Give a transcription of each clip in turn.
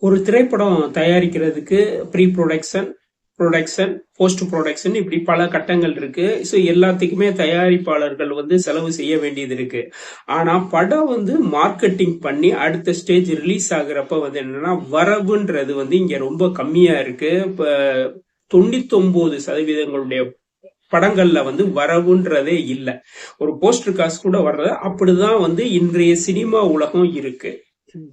ஒரு திரைப்படம் தயாரிக்கிறதுக்கு pre production, production, post production இப்படி பல கட்டங்கள் இருக்கு. ஸோ எல்லாத்துக்குமே தயாரிப்பாளர்கள் வந்து செலவு செய்ய வேண்டியது இருக்கு. ஆனா படம் வந்து மார்க்கெட்டிங் பண்ணி அடுத்த ஸ்டேஜ் ரிலீஸ் ஆகுறப்ப வந்து என்னன்னா வரவுன்றது வந்து இங்க ரொம்ப கம்மியா இருக்கு. இப்ப 99% படங்கள்ல வந்து வரவுன்றதே இல்ல. ஒரு போஸ்டர் காசு கூட வர்றது அப்படிதான் வந்து இன்றைய சினிமா உலகம் இருக்கு.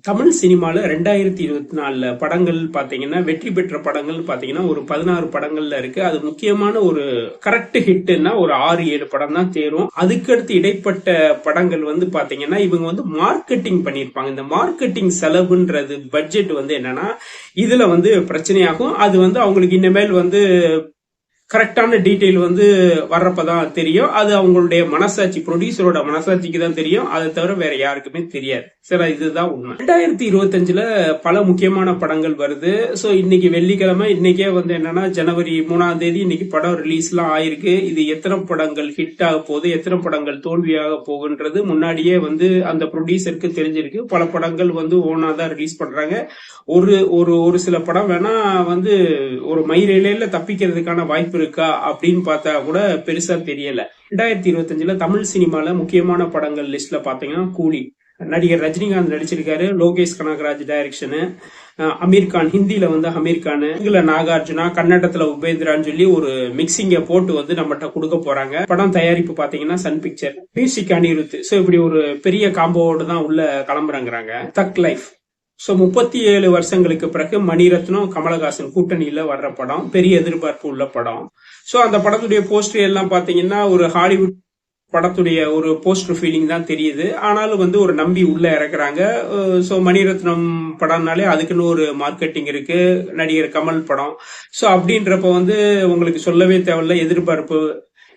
தமிழ் சினிமால 2024 படங்கள் பாத்தீங்கன்னா வெற்றி பெற்ற படங்கள் பாத்தீங்கன்னா ஒரு 16 படங்கள்ல இருக்கு. அது முக்கியமான ஒரு கரெக்ட் ஹிட்னா ஒரு 6-7 படம் தான் தேரும். அதுக்கடுத்து இடைப்பட்ட படங்கள் வந்து பாத்தீங்கன்னா இவங்க வந்து மார்க்கெட்டிங் பண்ணிருப்பாங்க. இந்த மார்க்கெட்டிங் செலவுன்றது பட்ஜெட் வந்து என்னன்னா இதுல வந்து பிரச்சனையாகும். அது வந்து அவங்களுக்கு இனிமேல் வந்து கரெக்டான டீட்டெயில் வந்து வர்றப்பதான் தெரியும். அது அவங்களுடைய மனசாட்சி, ப்ரொடியூசரோட மனசாட்சிக்கு தான் தெரியும். அதை தவிர வேற யாருக்குமே தெரியாது. சரி, இதுதான் உண்மை. 2025 பல முக்கியமான படங்கள் வருது. சோ இன்னைக்கு வெள்ளிக்கிழமை, இன்னைக்கே வந்து என்னன்னா ஜனவரி 3ஆம் தேதி இன்னைக்கு படம் ரிலீஸ் எல்லாம் ஆயிருக்கு. இது எத்தனை படங்கள் ஹிட் ஆக போகுது, எத்தனை படங்கள் தோல்வியாக போகுன்றது முன்னாடியே வந்து அந்த ப்ரொடியூசருக்கு தெரிஞ்சிருக்கு. பல படங்கள் வந்து ஓனா தான் ரிலீஸ் பண்றாங்க. ஒரு ஒரு ஒரு சில படம் வேணா வந்து ஒரு மயிரிழையில தப்பிக்கிறதுக்கான வாய்ப்பு இருக்கா அப்படின்னு பார்த்தா கூட பெருசா தெரியல. 2025 தமிழ் சினிமால முக்கியமான படங்கள் லிஸ்ட்ல பாத்தீங்கன்னா கூலி, நடிகர் ரஜினிகாந்த் நடிச்சிருக்காரு. லோகேஷ் கனகராஜ் டைரக்ஷனு. அமீர் கான், ஹிந்தில வந்து அமீர் கான், தெலுங்குல நாகார்ஜுனா, கன்னடத்துல உபேந்திரான்னு சொல்லி ஒரு மிக்சிங்க போட்டு வந்து நம்மகிட்ட கொடுக்க போறாங்க. படம் தயாரிப்பு பாத்தீங்கன்னா Sun Picture, music Anirudh. So இப்படி ஒரு பெரிய காம்போவோடு தான் உள்ள கிளம்புறாங்க. தக் லைஃப். சோ 37 வருஷங்களுக்கு பிறகு மணிரத்னம் கமலஹாசன் கூட்டணியில வர்ற படம், பெரிய எதிர்பார்ப்பு உள்ள படம். சோ அந்த படத்துடைய போஸ்டர் எல்லாம் பாத்தீங்கன்னா ஒரு ஹாலிவுட் படத்துடைய ஒரு போஸ்டர் ஃபீலிங் தான் தெரியுது. ஆனாலும் வந்து ஒரு நம்பி உள்ள இறக்குறாங்க. சோ மணிரத்னம் படம்னாலே அதுக்குன்னு ஒரு மார்க்கெட்டிங் இருக்கு. நடிகர் கமல் படம். சோ அப்படின்றப்ப வந்து உங்களுக்கு சொல்லவே தேவையில்ல,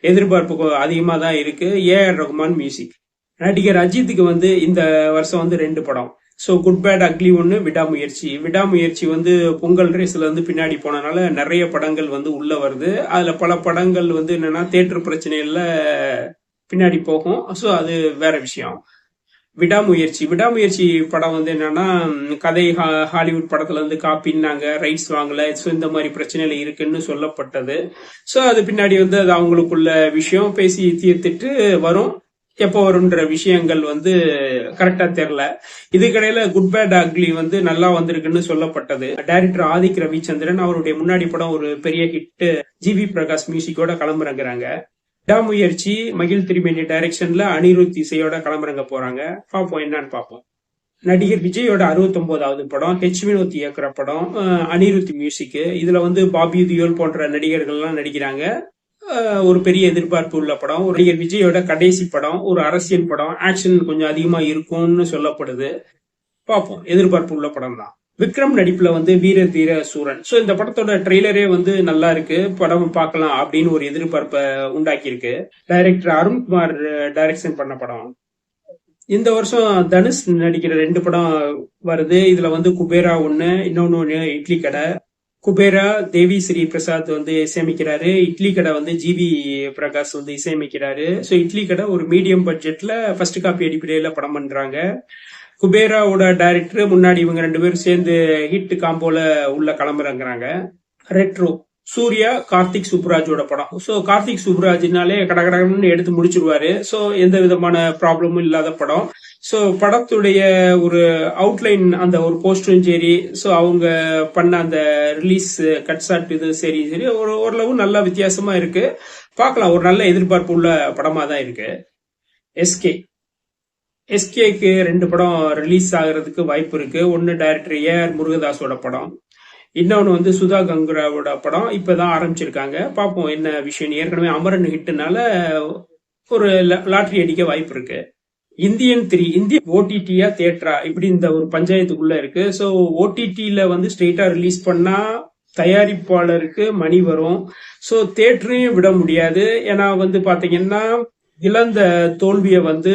எதிர்பார்ப்பு அதிகமா தான் இருக்கு. AR Rahman music. நடிகர் அஜித்துக்கு வந்து இந்த வருஷம் வந்து 2 படம். சோ குட் பேட் அக்லி ஒன்னு, விடாமுயற்சி வந்து பொங்கல் ரேஸ்ல வந்து பின்னாடி போனனால நிறைய படங்கள் வந்து உள்ள வருது. அதுல பல படங்கள் வந்து என்னன்னா தியேட்டர் பிரச்சனையில பின்னாடி போகும். சோ அது வேற விஷயம். விடாமுயற்சி படம் வந்து என்னன்னா கதை ஹாலிவுட் படத்துல இருந்து காப்பின்னாங்க, ரைட்ஸ் வாங்கல. சோ இந்த மாதிரி பிரச்சனையில இருக்குன்னு சொல்லப்பட்டது. சோ அது பின்னாடி வந்து அது அவங்களுக்குள்ள விஷயம் பேசி தீர்த்துட்டு வரும். எப்போ வரும்ன்ற விஷயங்கள் வந்து கரெக்டா தெரியல. இதுக்கிடையில குட் பேட் அக்லி வந்து நல்லா வந்திருக்குன்னு சொல்லப்பட்டது. டைரக்டர் ஆதிக் ரவிச்சந்திரன் அவருடைய முன்னாடி படம் ஒரு பெரிய ஹிட், ஜிவி பிரகாஷ் மியூசிக்கோட கிளம்புறங்கிறாங்க. விடாமுயற்சி மகிழ் திருமேனி டைரக்ஷன்ல அனிருத் இசையோட கிளம்புறங்க போறாங்க. பாப்போம் என்னன்னு பாப்போம். நடிகர் விஜயோட 69வது படம், ஹெச் வினோத் இயக்குற படம், அனிருத் மியூசிக். இதுல வந்து பாபி தியோல் போன்ற நடிகர்கள் எல்லாம் நடிக்கிறாங்க. ஒரு பெரிய எதிர்பார்ப்பு உள்ள படம். ஒரு நடிகர் விஜயோட கடைசி படம், ஒரு அரசியல் படம், ஆக்ஷன் கொஞ்சம் அதிகமா இருக்கும்னு சொல்லப்படுது. பார்ப்போம், எதிர்பார்ப்பு உள்ள படம் தான். விக்ரம் நடிப்புல வந்து வீர தீர சூரன். சோ இந்த படத்தோட ட்ரெய்லரே வந்து நல்லா இருக்கு, படம் பார்க்கலாம் அப்படின்னு ஒரு எதிர்பார்ப்பை உண்டாக்கி இருக்கு. டைரக்டர் அருண்குமார் டைரக்ஷன் பண்ண படம். இந்த வருஷம் தனுஷ் நடிக்கிற 2 படம் வருது. இதுல வந்து குபேரா ஒண்ணு, இன்னொன்னு இட்லி கடை. குபேரா தேவி ஸ்ரீ பிரசாத் வந்து இசையமைக்கிறாரு. இட்லி கடை வந்து ஜிவி பிரகாஷ் வந்து இசையமைக்கிறாரு. சோ இட்லி கடை ஒரு மீடியம் பட்ஜெட்ல ஃபர்ஸ்ட் காப்பி அடிப்படையில படம் பண்றாங்க. குபேராவோட டைரக்டர் முன்னாடி இவங்க 2 பேரும் சேர்ந்து ஹிட் காம்போல உள்ள கிளம்புறாங்க. ரெட்ரோ, சூர்யா கார்த்திக் சுப்ராஜோட படம். சோ கார்த்திக் சுப்ராஜ்னாலே கடகடன்னு எடுத்து முடிச்சிருவாரு. சோ எந்த விதமான ப்ராப்ளமும் இல்லாத படம். சோ படத்துடைய ஒரு அவுட்லைன், அந்த ஒரு போஸ்டரும் சரி, சோ அவங்க பண்ண அந்த ரிலீஸ் கட் ஷாட் இது சரி ஓரளவு நல்ல வித்தியாசமா இருக்கு. பார்க்கலாம், ஒரு நல்ல எதிர்பார்ப்பு உள்ள படமா தான் இருக்கு. எஸ்கேக்கு 2 படம் ரிலீஸ் ஆகிறதுக்கு வாய்ப்பு இருக்கு. ஒன்னு டைரக்டர் ஏஆர் முருகதாஸோட படம், இன்னொன்னு வந்து சுதா கங்குராவோட படம். இப்பதான் ஆரம்பிச்சிருக்காங்க. பார்ப்போம் என்ன விஷயம். ஏற்கனவே அமரன் ஹிட்னால ஒரு லாட்டரி அடிக்க வாய்ப்பு இருக்கு. இந்தியன் 3 இந்திய ஓடிடியா தியேட்டரா இப்படி இந்த ஒரு பஞ்சாயத்துக்குள்ள இருக்கு. சோ ஓடிடில வந்து ஸ்ட்ரெயிட்டா ரிலீஸ் பண்ணா தயாரிப்பாளருக்கு மணி வரும். சோ தியேட்டரையும் விட முடியாது. ஏன்னா வந்து பாத்தீங்கன்னா இழந்த தோல்வியை வந்து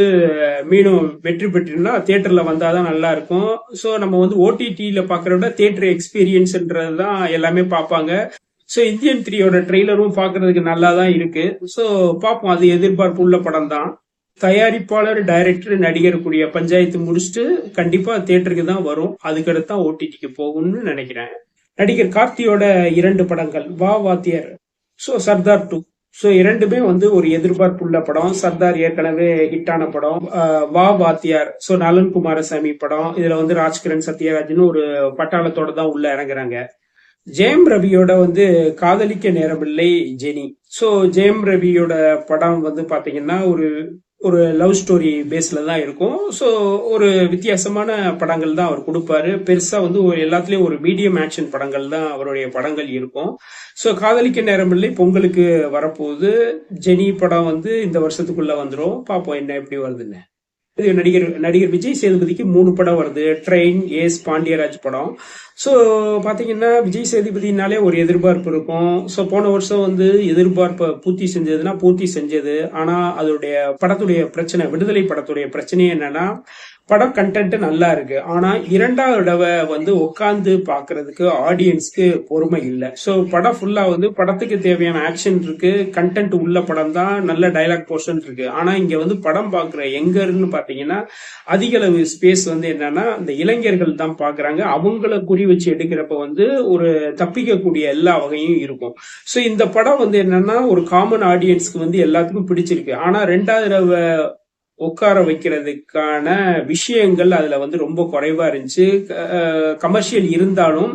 மீண்டும் வெற்றி பெற்றுனா தியேட்டர்ல வந்தாதான் நல்லா இருக்கும். சோ நம்ம வந்து ஓடிடில பாக்குறத விட தியேட்டர் எக்ஸ்பீரியன்ஸ்ன்றதுதான் எல்லாமே பார்ப்பாங்க. சோ இந்தியன் 3யோட ட்ரெய்லரும் பாக்குறதுக்கு நல்லா தான் இருக்கு. சோ பார்ப்போம், அது எதிர்பார்ப்பு உள்ள படம் தான். தயாரிப்பாளர், டைரக்டர், நடிகர் கூடிய பஞ்சாயத்து முடிச்சுட்டு கண்டிப்பா தியேட்டருக்கு தான் வரும். அதுக்கடுத்து தான் ஓடிடிக்கு போகும்னு நினைக்கிறேன். நடிகர் கார்த்தியோட 2 படங்கள் வா வாத்தியார், சோ சர்தார் 2. சோ இரண்டுமே வந்து ஒரு எதிர்பார்ப்புள்ள படம். சர்தார் ஏற்கனவே ஹிட்டான படம். வா வாத்தியார் சோ நலன் குமாரசாமி படம். இதுல வந்து ராஜ்கிரண், சத்யராஜ்னு ஒரு பட்டாளத்தோட தான் உள்ள இறங்குறாங்க. ஜெயம் ரவியோட வந்து காதலிக்க நேரமில்லை ஜெனி. சோ ஜெயம் ரவியோட படம் வந்து பாத்தீங்கன்னா ஒரு ஒரு லவ் ஸ்டோரி பேஸ்ல தான் இருக்கும். ஸோ ஒரு வித்தியாசமான படங்கள் தான் அவர் கொடுப்பாரு. பெருசா வந்து எல்லாத்துலயும் ஒரு மீடியம் ஆக்ஷன் படங்கள் தான் அவருடைய படங்கள் இருக்கும். ஸோ காதலிக்க நேரமில்லை பொங்கலுக்கு வரப்போகுது. ஜெனி படம் வந்து இந்த வருஷத்துக்குள்ள வந்துடும். பார்ப்போம் என்ன எப்படி வருதுன்னு. நடிகர் விஜய் சேதுபதிக்கு 3 படம் வருது. ட்ரெயின், ஏஸ், பாண்டியராஜ் படம். ஸோ பாத்தீங்கன்னா விஜய் சேதுபதினாலே ஒரு எதிர்பார்ப்பு இருக்கும். ஸோ போன வருஷம் வந்து எதிர்பார்ப்பை பூர்த்தி செஞ்சதுன்னா பூர்த்தி செஞ்சது. ஆனா அதோடைய படத்துடைய பிரச்சனை, விடுதலை படத்துடைய பிரச்சனை என்னன்னா படம் கண்டென்ட் நல்லா இருக்கு. ஆனா 2வது தடவை வந்து உட்கார்ந்து பாக்குறதுக்கு ஆடியன்ஸ்க்கு பொறுமை இல்லை. சோ படம் ஃபுல்லா வந்து படத்துக்கு தேவையான ஆக்ஷன் இருக்கு, கண்டென்ட் உள்ள படம் தான், நல்ல டைலாக் போர்ஷன் இருக்கு. ஆனா இங்க வந்து படம் பாக்குற எங்கன்னு பாத்தீங்கன்னா அதிக அளவு ஸ்பேஸ் வந்து என்னன்னா இந்த இளைஞர்கள் தான் பாக்குறாங்க. அவங்கள குறி வச்சு எடுக்கிறப்ப வந்து ஒரு தப்பிக்கக்கூடிய எல்லா வகையும் இருக்கும். சோ இந்த படம் வந்து என்னன்னா ஒரு காமன் ஆடியன்ஸ்க்கு வந்து எல்லாத்துக்கும் பிடிச்சிருக்கு. ஆனா 2வது தடவை உட்கார வைக்கிறதுக்கான விஷயங்கள் அதுல வந்து ரொம்ப குறைவா இருந்துச்சு. கமர்ஷியல் இருந்தாலும்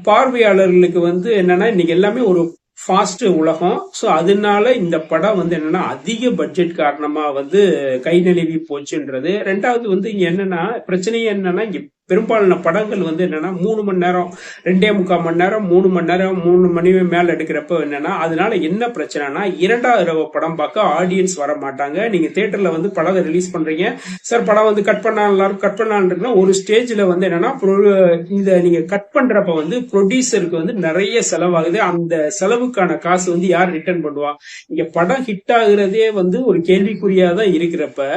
பார்வையாளர்களுக்கு வந்து என்னன்னா இன்னைக்கு எல்லாமே ஒரு ஃபாஸ்ட் உலகம். ஸோ அதனால இந்த படம் வந்து என்னன்னா அதிக பட்ஜெட் காரணமா வந்து கை நழுவி போச்சுன்றது. 2வது வந்து இங்க என்னன்னா பிரச்சனையே என்னன்னா இங்க பெரும்பாலான படங்கள் வந்து என்னன்னா 3 மணி நேரம், 2.25 மணி நேரம், 3 மணி நேரம், 3 மணி மேல எடுக்கிறப்ப என்னன்னா அதனால என்ன பிரச்சனைனா 2வது தடவை படம் பார்க்க ஆடியன்ஸ் வர மாட்டாங்க. நீங்க தியேட்டர்ல வந்து படத்தை ரிலீஸ் பண்றீங்க சார், படம் வந்து கட் பண்ணலாம்னா ஒரு ஸ்டேஜ்ல வந்து என்னன்னா இத நீங்க கட் பண்றப்ப வந்து ப்ரொடியூசருக்கு வந்து நிறைய செலவாகுது. அந்த செலவுக்கான காசு வந்து யார் ரிட்டர்ன் பண்ணுவா? இங்க படம் ஹிட் ஆகுறதே வந்து ஒரு கேள்விக்குறியாதான் இருக்கிறப்ப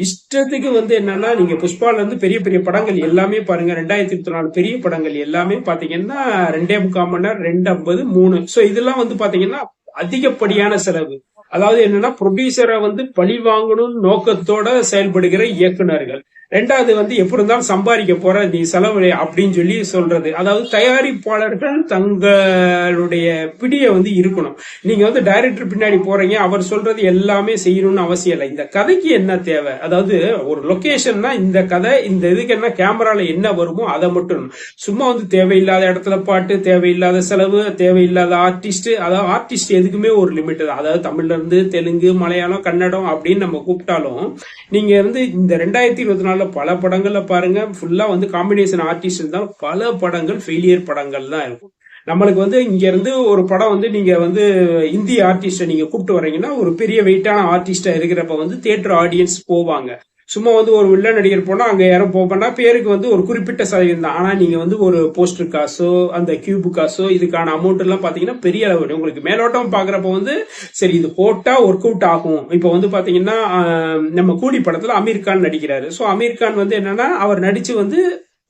இஷ்டத்துக்கு வந்து என்னன்னா நீங்க புஷ்பால இருந்து பெரிய பெரிய படங்கள் எல்லாமே பாருங்க, 2024 பெரிய படங்கள் எல்லாமே பாத்தீங்கன்னா 2.25 மணி நேரம், 2:50, 3. சோ இதெல்லாம் வந்து பாத்தீங்கன்னா அதிகப்படியான செலவு. அதாவது என்னன்னா ப்ரொடியூசரை வந்து பழி வாங்கணும் நோக்கத்தோட செயல்படுகிற இயக்குனர்கள். 2வது வந்து எப்படி இருந்தாலும் சம்பாதிக்க போற நீ செலவு அப்படின்னு சொல்லி சொல்றது. அதாவது தயாரிப்பாளர்கள் தங்களுடைய பிடிய வந்து இருக்கணும். நீங்க வந்து டைரக்டர் பின்னாடி போறீங்க, அவர் சொல்றது எல்லாமே செய்யணும்னு அவசியம் இல்லை. இந்த கதைக்கு என்ன தேவை, அதாவது ஒரு லொகேஷன்னா இந்த கதை, இந்த இதுக்கு என்ன கேமரால என்ன வருமோ அதை மட்டும். சும்மா வந்து தேவையில்லாத இடத்துல பாட்டு, தேவையில்லாத செலவு, தேவையில்லாத ஆர்டிஸ்ட். அதாவது ஆர்டிஸ்ட் எதுக்குமே ஒரு லிமிட் தான். அதாவது தமிழ்ல இருந்து தெலுங்கு, மலையாளம், கன்னடம் அப்படின்னு நம்ம கூப்பிட்டாலும் நீங்க வந்து இந்த 2024 பல படங்கள்ல பாருங்க ஃபுல்லா வந்து காம்பினேஷன் ஆர்டிஸ்ட் இருந்தாலும் பல படங்கள் ஃபெயிலியர் படங்கள் தான் இருக்கும். நம்மளுக்கு வந்து இங்க இருந்து ஒரு படம் வந்து நீங்க வந்து இந்திய ஆர்டிஸ்ட நீங்க கூப்பிட்டு வரீங்கன்னா ஒரு பெரிய வெயிட்டான ஆர்டிஸ்டா இருக்கிறப்ப வந்து தியேட்டர் ஆடியன்ஸ் போவாங்க. சும்மா வந்து ஒரு வில்ல நடிகர் போனா அங்க யாரும் போனா பேருக்கு வந்து ஒரு குறிப்பிட்ட சதவீதம் தான். ஆனா நீங்க வந்து ஒரு போஸ்டர் காசோ அந்த கியூபு காசோ இதுக்கான அமௌண்ட் எல்லாம் பாத்தீங்கன்னா பெரிய அளவு. உங்களுக்கு மேலோட்டம் பாக்குறப்ப வந்து சரி இது போட்டா ஒர்க் அவுட் ஆகும். இப்ப வந்து பாத்தீங்கன்னா நம்ம கூலி படத்துல அமீர் கான் நடிக்கிறாரு. சோ அமீர் கான் வந்து என்னன்னா அவர் நடிச்சு வந்து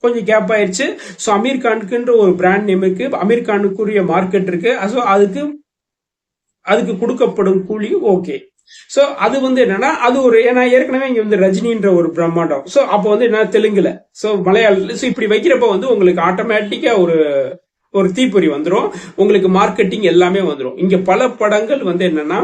கொஞ்சம் கேப் ஆயிடுச்சு. சோ அமீர் கானுக்குன்ற ஒரு பிராண்ட் நேமுக்கு அமீர் கானுக்குரிய மார்க்கெட் இருக்கு. சோ அதுக்கு கொடுக்கப்படும் கூலி ஓகே. சோ அது வந்து என்னன்னா அது ஒரு ஏன்னா ஏற்கனவே இங்க வந்து ரஜினின்ற ஒரு பிரம்மாண்டம். சோ அப்ப வந்து என்ன தெலுங்குல, சோ மலையாள, சோ இப்படி வைக்கிறப்ப வந்து உங்களுக்கு ஆட்டோமேட்டிக்கா ஒரு தீப்பொறி வந்துடும். உங்களுக்கு மார்க்கெட்டிங் எல்லாமே வந்துடும். இங்க பல படங்கள் வந்து என்னன்னா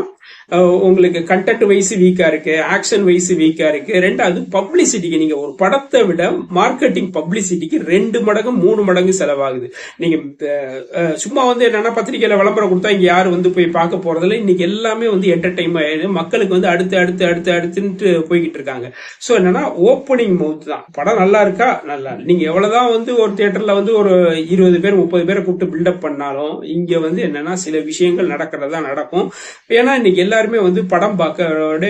உங்களுக்கு கண்டென்ட் வைஸ் வீக்கா இருக்கு, ஆக்ஷன் வைஸ் வீக்கா இருக்கு. 2வது பப்ளிசிட்டிக்கு நீங்க ஒரு படத்தை விட மார்க்கெட்டிங் பப்ளிசிட்டிக்கு 2 மடங்கு 3 மடங்கு செலவாகுது. நீங்க சும்மா வந்து என்னன்னா பத்திரிகையில விளம்பரம் கொடுத்தா இங்க யாரு வந்து போய் பார்க்க போறதில்ல. இன்னைக்கு எல்லாமே வந்து என்டர்டைன் ஆயிடுது. மக்களுக்கு வந்து அடுத்து போய்கிட்டு இருக்காங்க. சோ என்னன்னா ஓப்பனிங் மவுத் தான். படம் நல்லா இருக்கா, நல்லா. நீங்க எவ்வளவுதான் வந்து ஒரு தியேட்டர்ல வந்து ஒரு 20 பேர் 30 பேரை கூப்பிட்டு பில்டப் பண்ணாலும் இங்க வந்து என்னன்னா சில விஷயங்கள் நடக்கிறதா நடக்கும். ஏன்னா இன்னைக்கு எல்லாருமே வந்து படம் பார்க்கறோட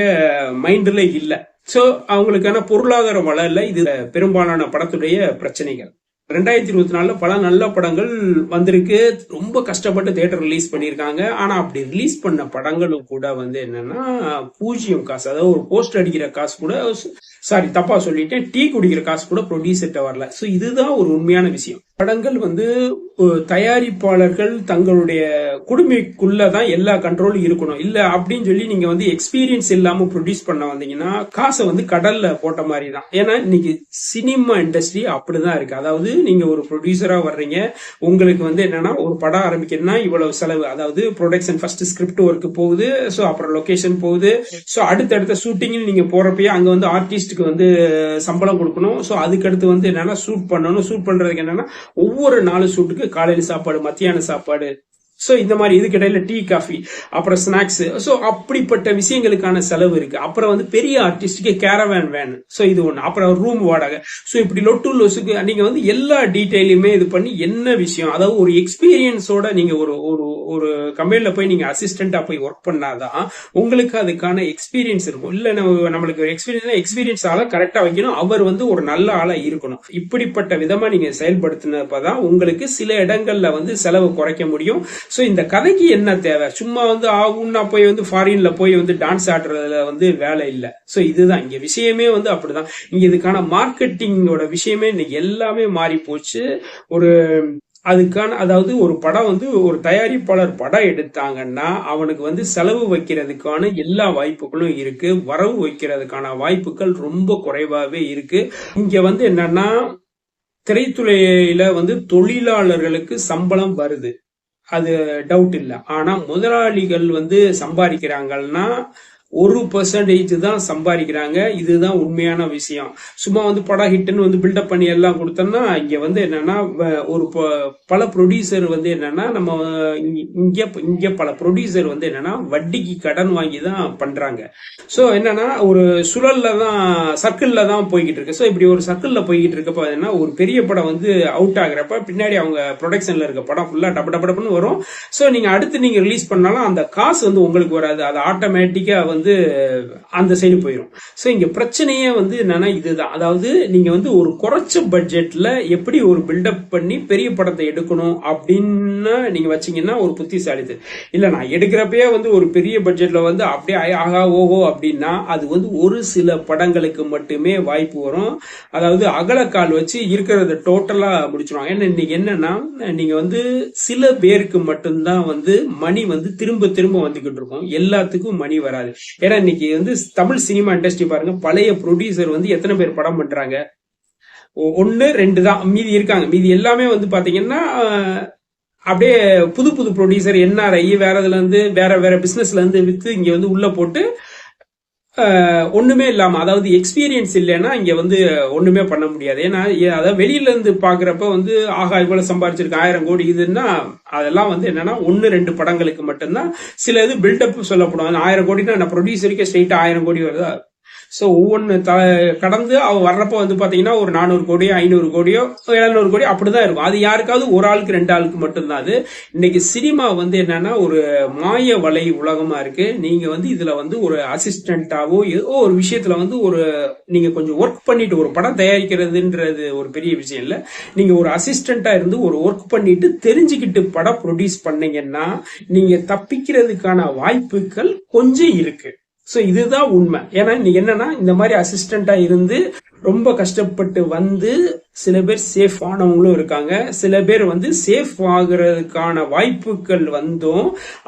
மைண்ட்ல இல்ல. சோ அவங்களுக்கான பொருளாதார வளரல. இது பெரும்பாலான படத்துடைய பிரச்சனைகள். 2024 பல நல்ல படங்கள் வந்திருக்கு. ரொம்ப கஷ்டப்பட்டு தியேட்டர் ரிலீஸ் பண்ணிருக்காங்க. ஆனா அப்படி ரிலீஸ் பண்ண படங்களும் கூட வந்து என்னன்னா 0 காசு. அதாவது ஒரு போஸ்டர் அடிக்கிற காசு கூட, சாரி தப்பா சொல்லிட்டேன், டீ குடிக்கிற காசு கூட ப்ரொடியூசர்ட்ட வரல. சோ இதுதான் ஒரு உண்மையான விஷயம். படங்கள் வந்து தயாரிப்பாளர்கள் தங்களுடைய குடுமைக்குள்ளதான் எல்லா கண்ட்ரோலும் இருக்கணும். இல்ல அப்படின்னு சொல்லி நீங்க வந்து எக்ஸ்பீரியன்ஸ் இல்லாம ப்ரொடியூஸ் பண்ண வந்தீங்கன்னா காசை வந்து கடல்ல போட்ட மாதிரி தான். ஏன்னா இன்னைக்கு சினிமா இண்டஸ்ட்ரி அப்படிதான் இருக்கு. அதாவது நீங்க ஒரு ப்ரொடியூசரா வர்றீங்க, உங்களுக்கு வந்து என்னன்னா ஒரு படம் ஆரம்பிக்கணும்னா இவ்வளவு செலவு, அதாவது ப்ரொடக்ஷன் ஃபர்ஸ்ட் ஸ்கிரிப்ட் ஒர்க் போகுது, ஸோ அப்புறம் லொகேஷன் போகுது, ஸோ அடுத்தடுத்த ஷூட்டிங் நீங்க போறப்பயே அங்க வந்து ஆர்டிஸ்டுக்கு வந்து சம்பளம் கொடுக்கணும். ஸோ அதுக்கடுத்து வந்து என்னன்னா ஷூட் பண்ணணும். ஷூட் பண்றதுக்கு என்னன்னா ஒவ்வொரு நாலு ஷூட்டுக்கு காலையில சாப்பாடு, மத்தியான சாப்பாடு, சோ இந்த மாதிரி இதுக்கிடையில டீ காஃபி, அப்புறம் ஸ்நாக்ஸ், சோ அப்படிப்பட்ட விஷயங்களுக்கான செலவு இருக்கு. அப்புறம் வந்து பெரிய ஆர்டிஸ்டுக்கு கேரவேன் வேன், சோ இது ஒண்ணு, அப்புறம் ரூம் வாடகை, சோ இப்படி லொட்டு லொசுக்கு நீங்க வந்து எல்லா டீடைலையுமே இது பண்ணி என்ன விஷயம், அதாவது ஒரு எக்ஸ்பீரியன்ஸோட நீங்க ஒரு ஒரு ஒரு கம்பெனில போய் நீங்க அசிஸ்டண்டா போய் ஒர்க் பண்ணாதான் உங்களுக்கு அதுக்கான எக்ஸ்பீரியன்ஸ் இருக்கும். இல்ல நம்மளுக்கு எக்ஸ்பீரியன்ஸ் ஆளா கரெக்டா வைக்கணும், அவர் வந்து ஒரு நல்ல ஆளா இருக்கணும். இப்படிப்பட்ட விதமா நீங்க செயல்படுத்தினப்பதான் உங்களுக்கு சில இடங்கள்ல வந்து செலவு குறைக்க முடியும். சோ இந்த கதைக்கு என்ன தேவை? சும்மா வந்து ஆகும்னா போய் வந்து ஃபாரின்ல போய் வந்து டான்ஸ் ஆடுறதுல வந்து வேலை இல்ல. சோ இதுதான் இங்க விஷயமே வந்து அப்படிதான். இங்க இதுக்கான மார்க்கெட்டிங்கோட விஷயமே இன்னைக்கு எல்லாமே மாறி போச்சு. ஒரு அதுக்கான, அதாவது ஒரு படம் வந்து ஒரு தயாரிப்பாளர் படம் எடுத்தாங்கன்னா அவனுக்கு வந்து செலவு வைக்கிறதுக்கான எல்லா வாய்ப்புகளும் இருக்கு, வரவு வைக்கிறதுக்கான வாய்ப்புகள் ரொம்ப குறைவாவே இருக்கு. இங்க வந்து என்னன்னா திரைத்துறையில வந்து தொழிலாளர்களுக்கு சம்பளம் வருது, அது டவுட் இல்ல. ஆனா முதலாளிகள் வந்து சம்பாதிக்கிறாங்கன்னா 1% தான் சம்பாதிக்கிறாங்க. இதுதான் உண்மையான விஷயம். சும்மா வந்து படம் ஹிட்னு வந்து பில்டப் பண்ணி எல்லாம் கொடுத்தோம்னா இங்க வந்து என்னன்னா ஒரு பல ப்ரொடியூசர் வந்து என்னன்னா நம்ம இங்க பல ப்ரொடியூசர் வந்து என்னன்னா வட்டிக்கு கடன் வாங்கி தான் பண்றாங்க. சோ என்னன்னா ஒரு சுழல்ல தான், சர்க்கிள்ல தான் போய்கிட்டு இருக்கு. சோ இப்படி ஒரு சர்க்கிள்ல போய்கிட்டு இருக்கப்ப என்ன, ஒரு பெரிய படம் வந்து அவுட் ஆகுறப்ப பின்னாடி அவங்க ப்ரொடக்ஷன்ல இருக்க படம் ஃபுல்லா டப்பு டப்பு டப்புன்னு வரும். சோ நீங்க அடுத்து நீங்க ரிலீஸ் பண்ணாலும் அந்த காசு வந்து உங்களுக்கு வராது, அது ஆட்டோமேட்டிக்கா வந்து அந்த சைடு போயிடும். சோ இங்க பிரச்சனையே வந்து என்னன்னா இதுதான். அதாவது நீங்க வந்து ஒரு குறைச்ச பட்ஜெட்ல எப்படி ஒரு பில்டப் பண்ணி பெரிய படத்தை எடுக்கணும் அப்படின்னு நீங்க வச்சீங்கன்னா ஒரு புத்திசாலிது. இல்ல நான் எடுக்கிறப்பயே வந்து ஒரு பெரிய பட்ஜெட்ல வந்து அப்படியே ஆகா ஓஹோ அப்படின்னா அது வந்து ஒரு சில படங்களுக்கு மட்டுமே வாய்ப்பு வரும். அதாவது அகலக்கால் வச்சு இருக்கிறத டோட்டலா முடிச்சிருவாங்க. ஏன்னா இன்னைக்கு என்னன்னா நீங்க வந்து சில பேருக்கு மட்டும்தான் வந்து மணி வந்து திரும்ப திரும்ப வந்துகிட்டு இருக்கும், எல்லாத்துக்கும் மணி வராது. ஏன்னா இன்னைக்கு வந்து தமிழ் சினிமா இண்டஸ்ட்ரி பாருங்க, பழைய ப்ரொடியூசர் வந்து எத்தனை பேர் படம் பண்றாங்க? ஒன்னு ரெண்டு தான் மீதி இருக்காங்க. மீதி எல்லாமே வந்து பாத்தீங்கன்னா அப்படியே புது புது ப்ரொடியூசர் என்ஆர்ஐ வேற இதுல இருந்து வேற வேற பிசினஸ்ல இருந்து வித்து இங்க வந்து உள்ள போட்டு ஒண்ணுமே இல்லாம, அதாவது எக்ஸ்பீரியன்ஸ் இல்லைன்னா இங்க வந்து ஒண்ணுமே பண்ண முடியாது. ஏன்னா அதாவது வெளியில இருந்து பாக்குறப்ப வந்து ஆகா இவ்வளவு சம்பாரிச்சிருக்கு 1000 கோடி இதுன்னா அதெல்லாம் வந்து என்னன்னா 1-2 படங்களுக்கு மட்டும்தான் சில இது பில்டப் சொல்லப்படும். 1000 கோடினா ப்ரொடியூசருக்கே ஸ்ட்ரெயிட்டா 1000 கோடி வருதா? சோ ஒவ்வொன்னு கடந்து அவ வர்றப்ப வந்து பாத்தீங்கன்னா ஒரு 400 கோடியோ 500 கோடியோ 700 கோடி அப்படிதான் இருக்கும். அது யாருக்காவது ஒரு ஆளுக்கு 2 ஆளுக்கு மட்டும்தான். அது இன்னைக்கு சினிமா வந்து என்னன்னா ஒரு மாய வலை உலகமா இருக்கு. நீங்க வந்து இதுல வந்து ஒரு அசிஸ்டன்டாவோ ஏதோ ஒரு விஷயத்துல வந்து ஒரு நீங்க கொஞ்சம் ஒர்க் பண்ணிட்டு, ஒரு படம் தயாரிக்கிறதுன்றது ஒரு பெரிய விஷயம் இல்ல, நீங்க ஒரு அசிஸ்டன்டா இருந்து ஒரு ஒர்க் பண்ணிட்டு தெரிஞ்சுக்கிட்டு படம் ப்ரொடியூஸ் பண்ணீங்கன்னா நீங்க தப்பிக்கிறதுக்கான வாய்ப்புகள் கொஞ்சம் இருக்கு. சோ இதுதான் உண்மை. ஏன்னா இன்னைக்கு என்னன்னா இந்த மாதிரி அசிஸ்டண்டா இருந்து ரொம்ப கஷ்டப்பட்டு வந்து சில பேர் சேஃப் ஆனவங்களும் இருக்காங்க, சில பேர் வந்து சேஃப் ஆகுறதுக்கான வாய்ப்புகள் வந்தும்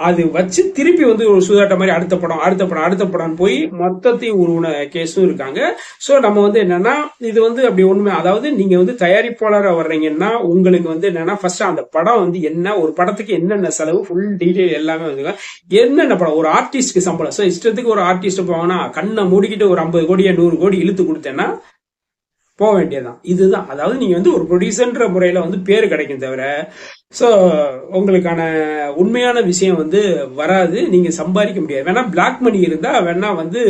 அது வச்சு திருப்பி வந்து ஒரு சூதாட்ட மாதிரி அடுத்த படம் போய் மொத்தத்தையும் உருவன கேஸும் இருக்காங்க. சோ நம்ம வந்து என்னன்னா இது வந்து அப்படி ஒண்ணுமே, அதாவது நீங்க வந்து தயாரிப்பாளராக வர்றீங்கன்னா உங்களுக்கு வந்து என்னன்னா ஃபர்ஸ்ட் அந்த படம் வந்து என்ன, ஒரு படத்துக்கு என்னென்ன செலவு ஃபுல் டீடைல் எல்லாமே வந்து என்னென்ன படம், ஒரு ஆர்டிஸ்ட்க்கு சம்பளம். சோ இஷ்டத்துக்கு ஒரு ஆர்டிஸ்ட் போவானா கண்ணை மூடிக்கிட்டு ஒரு 50 கோடியா 100 கோடி இழுத்து கொடுத்தேன்னா போக வேண்டியதான். இதுதான், அதாவது நீங்க வந்து ஒரு ப்ரொடியூசர்ன்ற முறையில வந்து பேரு கிடைக்கும் தவிர சோ உங்களுக்கான உண்மையான விஷயம் வந்து வராது, நீங்க சம்பாதிக்க முடியாது. வேணா பிளாக் மணி இருந்தா வேணா வந்து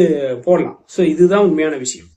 போடலாம். சோ இதுதான் உண்மையான விஷயம்.